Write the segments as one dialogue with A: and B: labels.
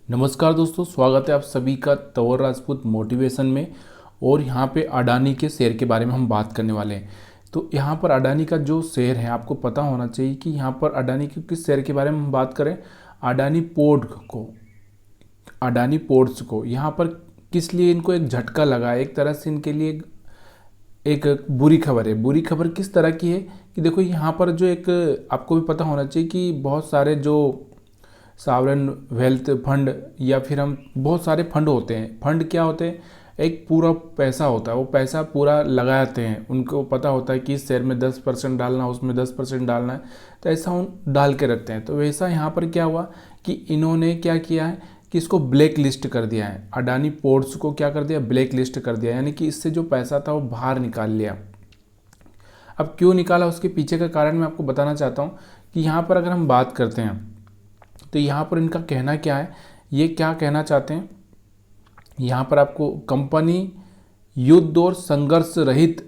A: नमस्कार दोस्तों, स्वागत है आप सभी का तंवर राजपूत मोटिवेशन में। और यहाँ पे अडानी के शेयर के बारे में हम बात करने वाले हैं। तो यहाँ पर अडानी का जो शेयर है, आपको पता होना चाहिए कि यहाँ पर अडानी के किस शेयर के बारे में हम बात करें। अडानी पोर्ट को अडानी पोर्ट्स को यहाँ पर किस लिए इनको एक झटका लगा है, एक तरह से इनके लिए एक बुरी खबर है। बुरी खबर किस तरह की है कि देखो, यहाँ पर जो एक आपको भी पता होना चाहिए कि बहुत सारे जो सॉवरेन वेल्थ फंड या फिर हम बहुत सारे फंड होते हैं। फंड क्या होते हैं? एक पूरा पैसा होता है, वो पैसा पूरा लगाते हैं। उनको पता होता है कि इस शेयर में 10% डालना है, उसमें 10% डालना है, तो ऐसा उन डाल के रखते हैं। तो वैसा यहाँ पर क्या हुआ कि इन्होंने क्या किया है कि इसको ब्लैक लिस्ट कर दिया है। अडानी पोर्ट्स को क्या कर दिया? ब्लैक लिस्ट कर दिया, यानी कि इससे जो पैसा था वो बाहर निकाल लिया। अब क्यों निकाला, उसके पीछे का कारण मैं आपको बताना चाहता हूँ कि यहाँ पर अगर हम बात करते हैं तो यहाँ पर इनका कहना क्या है, ये क्या कहना चाहते हैं। यहाँ पर आपको कंपनी युद्ध और संघर्ष रहित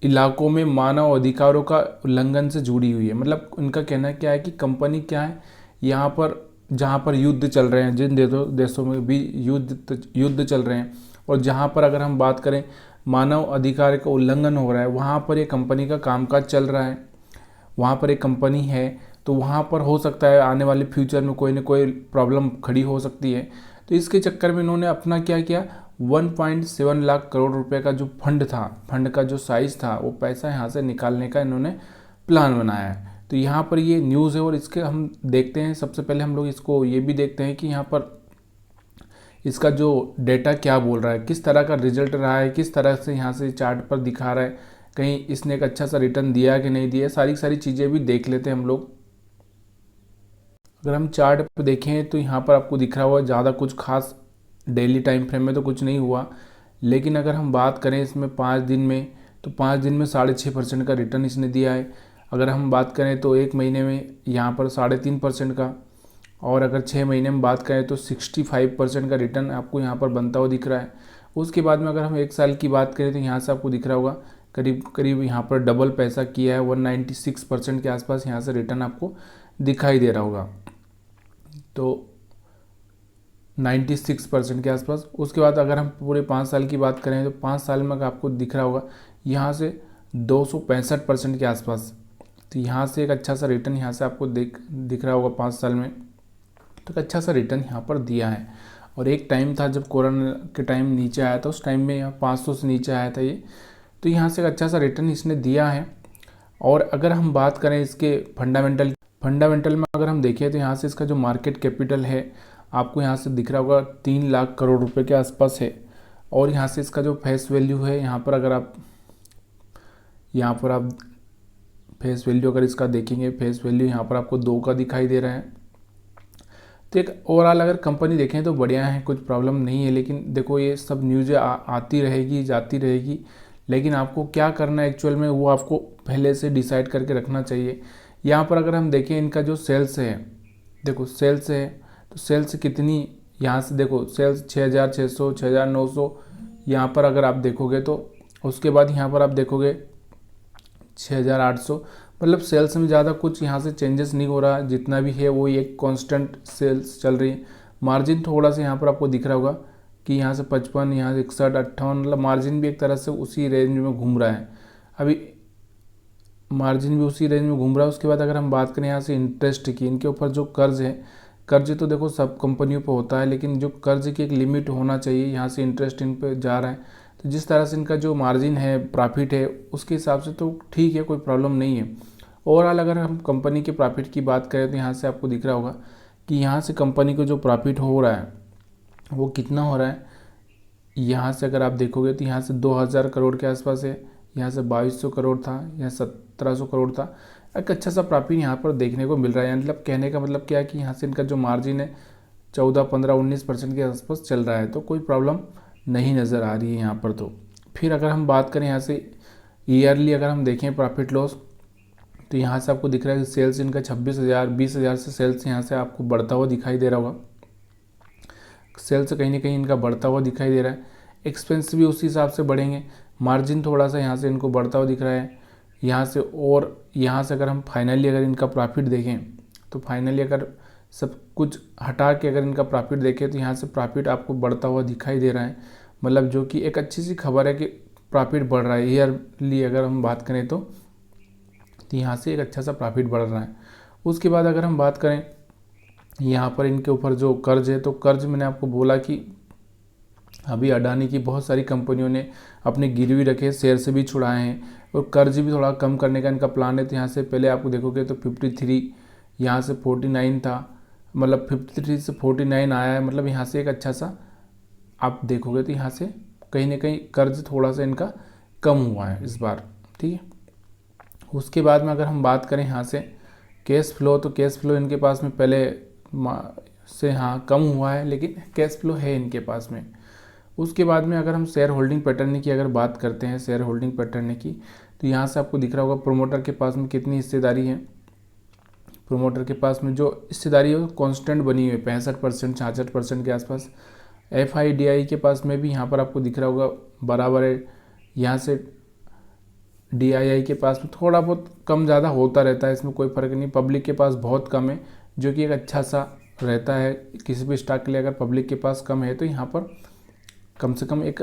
A: इलाकों में मानव अधिकारों का उल्लंघन से जुड़ी हुई है। मतलब इनका कहना क्या है कि कंपनी क्या है, यहाँ पर जहाँ पर युद्ध चल रहे हैं, जिन देशों में भी युद्ध चल रहे हैं, और जहाँ पर अगर हम बात करें मानव अधिकार का उल्लंघन हो रहा है, वहाँ पर ये कंपनी का कामकाज चल रहा है, वहाँ पर एक कंपनी है, तो वहाँ पर हो सकता है आने वाले फ्यूचर में कोई ना कोई प्रॉब्लम खड़ी हो सकती है। तो इसके चक्कर में इन्होंने अपना क्या किया, 1.7 लाख करोड़ रुपए का जो फंड था, फंड का जो साइज़ था, वो पैसा यहाँ से निकालने का इन्होंने प्लान बनाया है। तो यहाँ पर ये न्यूज़ है, और इसके हम देखते हैं। सबसे पहले हम लोग इसको ये भी देखते हैं कि यहाँ पर इसका जो डेटा क्या बोल रहा है, किस तरह का रिजल्ट रहा है, किस तरह से यहाँ से चार्ट पर दिखा रहा है, कहीं इसने एक अच्छा सा रिटर्न दिया कि नहीं दिया, सारी सारी चीज़ें भी देख लेते हैं हम लोग। अगर हम चार्ट पर देखें तो यहाँ पर आपको दिख रहा हुआ ज़्यादा कुछ खास डेली टाइम फ्रेम में तो कुछ नहीं हुआ। लेकिन अगर हम बात करें इसमें 5 दिन में, तो 5 दिन में 6.5% का रिटर्न इसने दिया है। अगर हम बात करें तो 1 महीने में यहाँ पर 3.5% का, और अगर 6 महीने में बात करें तो 65% का रिटर्न आपको यहाँ पर बनता हुआ दिख रहा है। उसके बाद में अगर हम 1 साल की बात करें तो यहाँ से आपको दिख रहा होगा करीब करीब यहाँ पर डबल पैसा किया है, 196% के आसपास यहाँ से रिटर्न आपको दिखाई दे रहा होगा। तो 96% के आसपास। उसके बाद अगर हम पूरे 5 साल की बात करें तो 5 साल में आपको दिख रहा होगा यहाँ से 265% के आसपास। तो यहाँ से एक अच्छा सा रिटर्न यहाँ से आपको दिख रहा होगा 5 साल में। तो एक अच्छा सा रिटर्न यहाँ पर दिया है। और एक टाइम था जब कोरोना के टाइम नीचे आया था, उस टाइम में यहाँ 500 से नीचे आया था ये। तो यहाँ से एक अच्छा सा रिटर्न इसने दिया है। और अगर हम बात करें इसके फंडामेंटल में अगर हम देखें तो यहाँ से इसका जो मार्केट कैपिटल है आपको यहाँ से दिख रहा होगा 3 लाख करोड़ रुपए के आसपास है। और यहाँ से इसका जो फेस वैल्यू है, यहाँ पर अगर आप फेस वैल्यू अगर इसका देखेंगे, फेस वैल्यू यहाँ पर आपको 2 का दिखाई दे रहा है। तो एक ओवरऑल अगर कंपनी देखें तो बढ़िया है, कुछ प्रॉब्लम नहीं है। लेकिन देखो, ये सब न्यूज़ें आती रहेगी जाती रहेगी, लेकिन आपको क्या करना है एक्चुअल में वो आपको पहले से डिसाइड करके रखना चाहिए। यहाँ पर अगर हम देखें इनका जो सेल्स है, देखो सेल्स है, तो सेल्स कितनी, यहाँ से देखो सेल्स 6,600 6,900 यहाँ पर अगर आप देखोगे, तो उसके बाद यहाँ पर आप देखोगे 6,800। मतलब सेल्स में ज़्यादा कुछ यहाँ से चेंजेस नहीं हो रहा, जितना भी है वो एक कांस्टेंट सेल्स चल रही है। मार्जिन थोड़ा सा यहाँ पर आपको दिख रहा होगा कि यहाँ से 55, यहाँ से 61, 58, मतलब मार्जिन भी एक तरह से उसी रेंज में घूम रहा है। अभी मार्जिन भी उसी रेंज में घूम रहा है। उसके बाद अगर हम बात करें यहाँ से इंटरेस्ट की, इनके ऊपर जो कर्ज है, कर्ज तो देखो सब कंपनियों पर होता है, लेकिन जो कर्ज की एक लिमिट होना चाहिए, यहाँ से इंटरेस्ट इन पर जा रहा है। तो जिस तरह से इनका जो मार्जिन है, प्रॉफिट है, उसके हिसाब से तो ठीक है, कोई प्रॉब्लम नहीं है। ओवरऑल अगर हम कंपनी के प्रॉफिट की बात करें तो यहाँ से आपको दिख रहा होगा कि यहाँ से कंपनी को जो प्रॉफिट हो रहा है वो कितना हो रहा है। यहाँ से अगर आप देखोगे तो यहाँ से 2,000 करोड़ के आसपास है, यहाँ से 2,200 करोड़ था, यहाँ 1,700 करोड़ था। एक अच्छा सा प्रॉफिट यहाँ पर देखने को मिल रहा है। मतलब कहने का मतलब क्या है कि यहाँ से इनका जो मार्जिन है 14, 15, 19% के आसपास चल रहा है, तो कोई प्रॉब्लम नहीं नज़र आ रही है यहाँ पर। तो फिर अगर हम बात करें यहाँ से ईयरली अगर हम देखें प्रॉफिट लॉस, तो यहाँ से आपको दिख रहा है कि सेल्स इनका 26,000 20,000 से सेल्स यहाँ से आपको बढ़ता हुआ दिखाई दे रहा होगा। सेल्स कहीं ना कहीं इनका बढ़ता हुआ दिखाई दे रहा है। एक्सपेंस भी उसी हिसाब से बढ़ेंगे। मार्जिन थोड़ा सा यहाँ से इनको बढ़ता हुआ दिख रहा है यहाँ से। और यहाँ से अगर हम फाइनली अगर इनका प्रॉफिट देखें तो फाइनली अगर सब कुछ हटा के अगर इनका प्रॉफिट देखें तो यहाँ से प्रॉफिट आपको बढ़ता हुआ दिखाई दे रहा है, मतलब जो कि एक अच्छी सी खबर है कि प्रॉफिट बढ़ रहा है। ईयरली अगर हम बात करें तो यहाँ से एक अच्छा सा प्रॉफिट बढ़ रहा है। उसके बाद अगर हम बात करें यहाँ पर इनके ऊपर जो कर्ज है, तो कर्ज मैंने आपको बोला कि अभी अडानी की बहुत सारी कंपनियों ने अपने गिरवी रखे शेयर से भी छुड़ाए हैं और कर्ज भी थोड़ा कम करने का इनका प्लान है। तो यहाँ से पहले आपको देखोगे तो 53, यहाँ से 49 था, मतलब 53 से 49 आया है, मतलब यहाँ से एक अच्छा सा आप देखोगे तो यहाँ से कहीं ना कहीं कर्ज थोड़ा सा इनका कम हुआ है इस बार, ठीक है। उसके बाद में अगर हम बात करें यहाँ से कैश फ्लो, तो कैश फ्लो इनके पास में पहले से हाँ कम हुआ है, लेकिन कैश फ्लो है इनके पास में। उसके बाद में अगर हम शेयर होल्डिंग पैटर्न की अगर बात करते हैं, शेयर होल्डिंग पैटर्न की, तो यहाँ से आपको दिख रहा होगा प्रोमोटर के पास में कितनी हिस्सेदारी है। प्रोमोटर के पास में जो हिस्सेदारी है वो कॉन्स्टेंट बनी हुई है, 65%, 66% के आसपास। FIDI के पास में भी यहाँ पर आपको दिख रहा होगा बराबर है। यहाँ से DII के पास में थोड़ा बहुत कम ज़्यादा होता रहता है, इसमें कोई फ़र्क नहीं। पब्लिक के पास बहुत कम है, जो कि एक अच्छा सा रहता है किसी भी स्टॉक के लिए। अगर पब्लिक के पास कम है तो यहाँ पर कम से कम एक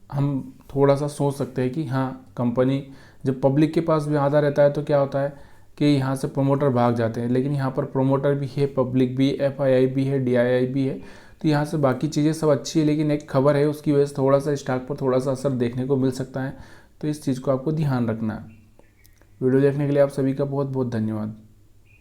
A: हम थोड़ा सा सोच सकते हैं कि हाँ कंपनी, जब पब्लिक के पास भी ज़्यादा रहता है तो क्या होता है कि यहाँ से प्रोमोटर भाग जाते हैं, लेकिन यहाँ पर प्रोमोटर भी है, पब्लिक भी, FII भी है, DII भी है, तो यहाँ से बाकी चीज़ें सब अच्छी है, लेकिन एक खबर है उसकी वजह से थोड़ा सा स्टॉक पर थोड़ा सा असर देखने को मिल सकता है। तो इस चीज़ को आपको ध्यान रखना है। वीडियो देखने के लिए आप सभी का बहुत बहुत धन्यवाद।